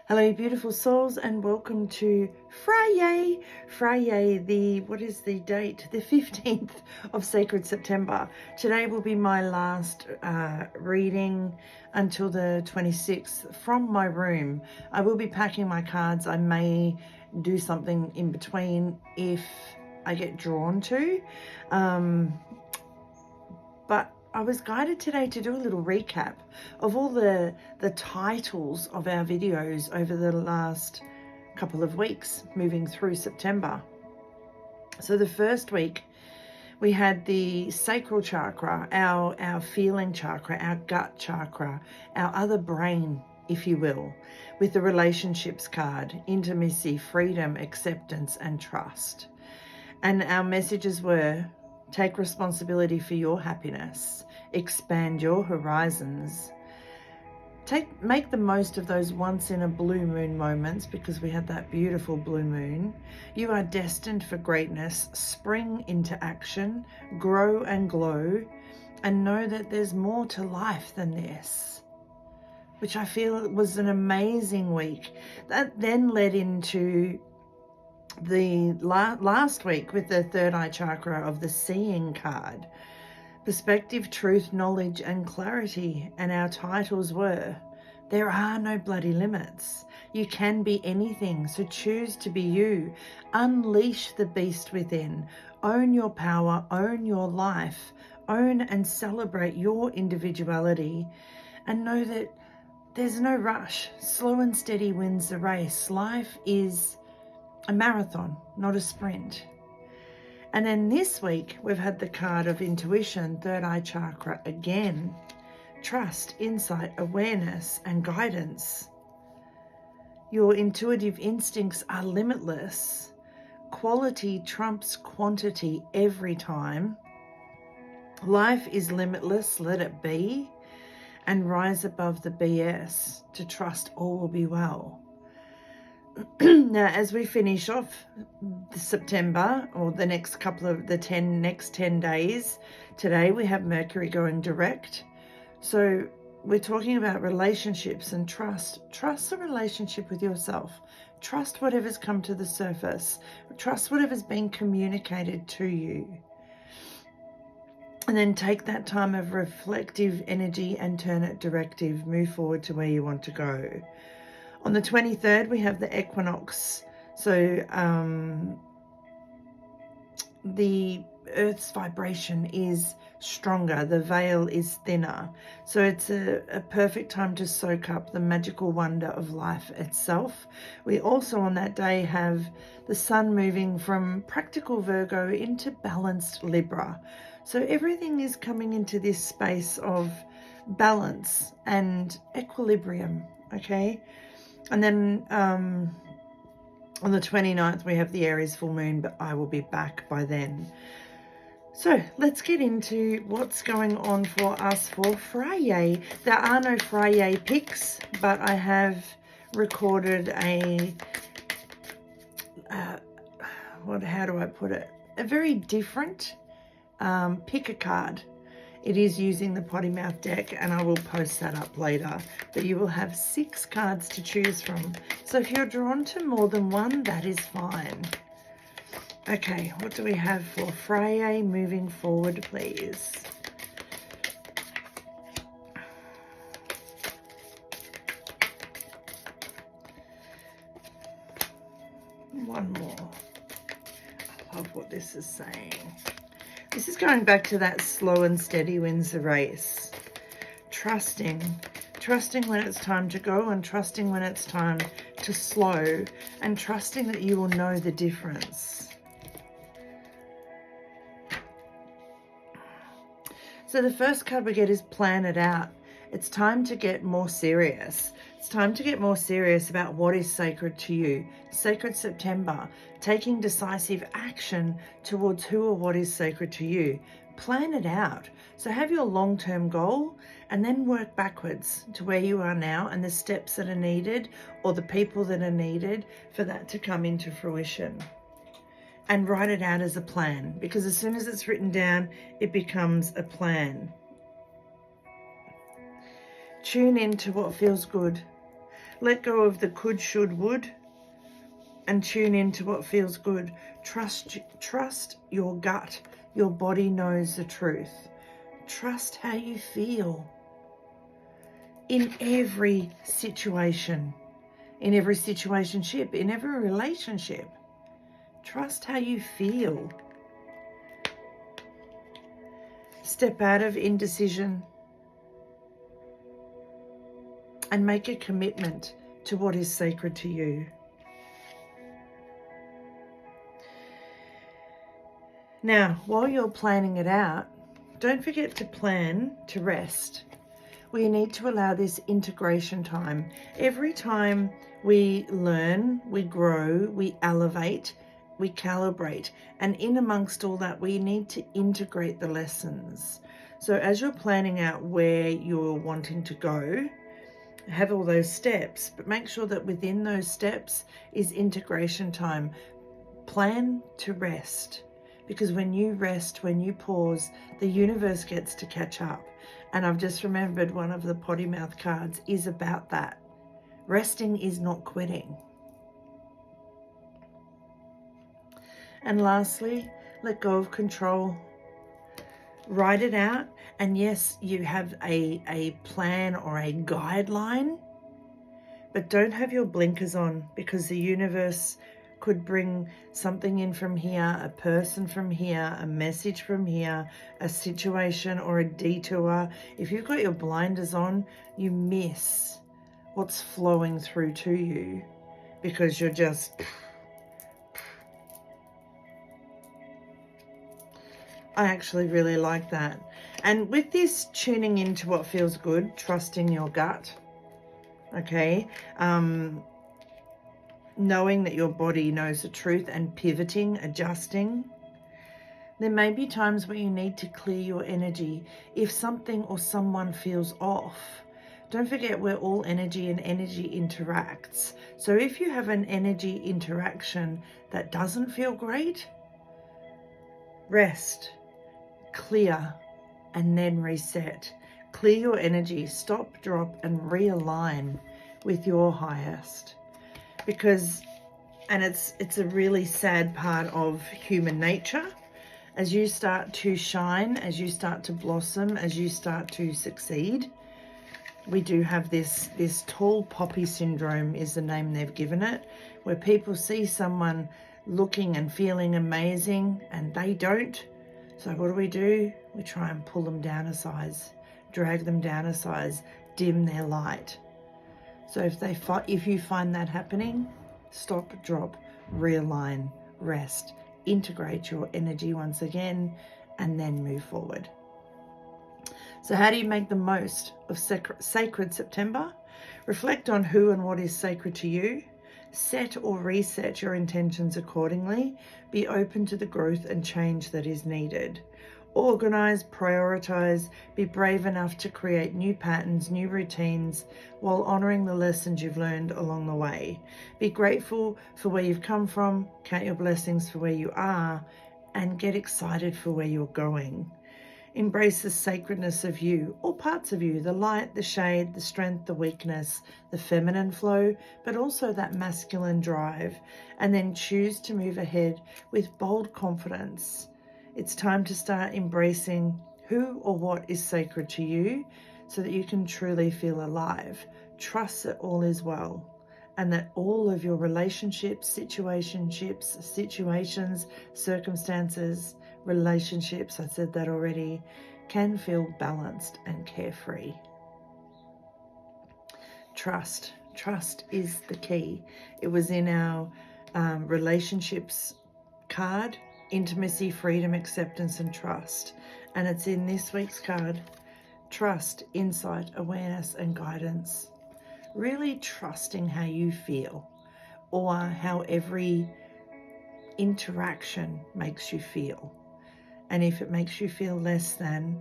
Hello, beautiful souls, and welcome to Friyay. Friyay, what is the date? The 15th of Sacred September. Today will be my last reading until the 26th from my room. I will be packing my cards. I may do something in between if I get drawn to. But I was guided today to do a little recap of all the titles of our videos over the last couple of weeks moving through September. So the first week we had the sacral chakra, our feeling chakra, our gut chakra, our other brain, if you will, with the relationships card, intimacy, freedom, acceptance, and trust. And our messages were: take responsibility for your happiness, expand your horizons, make the most of those once in a blue moon moments, because we had that beautiful blue moon. You are destined for greatness. Spring into action, grow and glow, and know that there's more to life than this, which I feel was an amazing week. That then led into the last week with the third eye chakra of the seeing card, perspective, truth, knowledge, and clarity. And our titles were: there are no bloody limits. You can be anything, so choose to be you. Unleash the beast within. Own your power, own your life, own and celebrate your individuality, and know that there's no rush. Slow and steady wins the race. Life is a marathon, not a sprint. And then this week we've had the card of intuition, third eye chakra again. Trust, insight, awareness, and guidance. Your intuitive instincts are limitless. Quality trumps quantity every time. Life is limitless, let it be, and rise above the BS to trust all will be well. Now, as we finish off September, or the next couple of next 10 days, today we have Mercury going direct. So we're talking about relationships and trust. Trust the relationship with yourself. Trust whatever's come to the surface. Trust whatever's been communicated to you. And then take that time of reflective energy and turn it directive. Move forward to where you want to go. On the 23rd, we have the equinox. So the Earth's vibration is stronger. The veil is thinner. So it's a perfect time to soak up the magical wonder of life itself. We also on that day have the sun moving from practical Virgo into balanced Libra. So everything is coming into this space of balance and equilibrium, okay? And then on the 29th, we have the Aries full moon, but I will be back by then. So let's get into what's going on for us for Friyay. There are no Friyay pics, but I have recorded a, how do I put it? A very different pick a card. It is using the Potty Mouth deck, and I will post that up later. But you will have 6 cards to choose from. So if you're drawn to more than one, that is fine. Okay, what do we have for Friyay moving forward, please? One more. I love what this is saying. This is going back to that slow and steady wins the race. Trusting when it's time to go, and trusting when it's time to slow, and trusting that you will know the difference. So the first card we get is plan it out. It's time to get more serious. It's time to get more serious about what is sacred to you. Sacred September, taking decisive action towards who or what is sacred to you. Plan it out. So have your long-term goal and then work backwards to where you are now and the steps that are needed, or the people that are needed for that to come into fruition. And write it out as a plan, because as soon as it's written down, it becomes a plan. Tune into what feels good. Let go of the could, should, would, and tune into what feels good. Trust your gut. Your body knows the truth. Trust how you feel in every situation, in every situationship, in every relationship. Trust how you feel. Step out of indecision and make a commitment to what is sacred to you. Now, while you're planning it out, don't forget to plan to rest. We need to allow this integration time. Every time we learn, we grow, we elevate, we calibrate. And in amongst all that, we need to integrate the lessons. So as you're planning out where you're wanting to go, have all those steps, but make sure that within those steps is integration time. Plan to rest. Because when you rest, when you pause, the universe gets to catch up. And I've just remembered one of the potty mouth cards is about that. Resting is not quitting. And lastly, let go of control. Write it out. And yes, you have a plan or a guideline, but don't have your blinkers on, because the universe could bring something in from here, a person from here, a message from here, a situation or a detour. If you've got your blinders on, you miss what's flowing through to you because you're just... I actually really like that. And with this tuning into what feels good, trusting your gut, okay? Knowing that your body knows the truth and pivoting, adjusting. There may be times where you need to clear your energy if something or someone feels off. Don't forget, we're all energy and energy interacts. So if you have an energy interaction that doesn't feel great, rest, clear, and then reset. Clear your energy, stop, drop, and realign with your highest. Because, and it's a really sad part of human nature, as you start to shine, as you start to blossom, as you start to succeed, we do have this tall poppy syndrome is the name they've given it, where people see someone looking and feeling amazing and they don't. So what do? We try and pull them down a size, drag them down a size, dim their light. So if you find that happening, stop, drop, realign, rest, integrate your energy once again, and then move forward. So how do you make the most of Sacred September? Reflect on who and what is sacred to you. Set or reset your intentions accordingly. Be open to the growth and change that is needed. Organize, prioritize, be brave enough to create new patterns, new routines, while honoring the lessons you've learned along the way. Be grateful for where you've come from, count your blessings for where you are, and get excited for where you're going. Embrace the sacredness of you, all parts of you, the light, the shade, the strength, the weakness, the feminine flow, but also that masculine drive, and then choose to move ahead with bold confidence. It's time to start embracing who or what is sacred to you so that you can truly feel alive. Trust that all is well and that all of your relationships, situations, circumstances, relationships, I said that already, can feel balanced and carefree. Trust is the key. It was in our relationships card, intimacy, freedom, acceptance, and trust. And it's in this week's card, trust, insight, awareness, and guidance. Really trusting how you feel or how every interaction makes you feel. And if it makes you feel less than,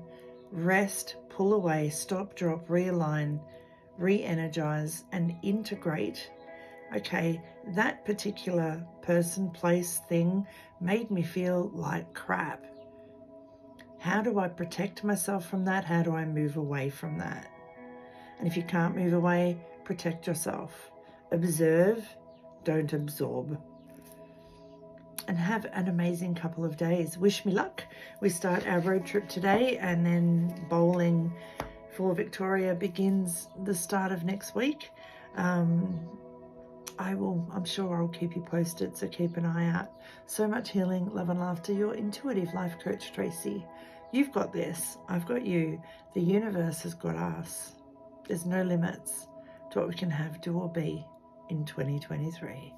rest, pull away, stop, drop, realign, re-energize, and integrate. Okay, that particular person, place, thing made me feel like crap. How do I protect myself from that? How do I move away from that? And if you can't move away, protect yourself. Observe, don't absorb. And have an amazing couple of days. Wish me luck. We start our road trip today, and then bowling for Victoria begins the start of next week. I'm sure I'll keep you posted, so keep an eye out. So much healing, love and laughter. Your intuitive life coach, Tracy. You've got this. I've got you. The universe has got us. There's no limits to what we can have, do or be in 2023.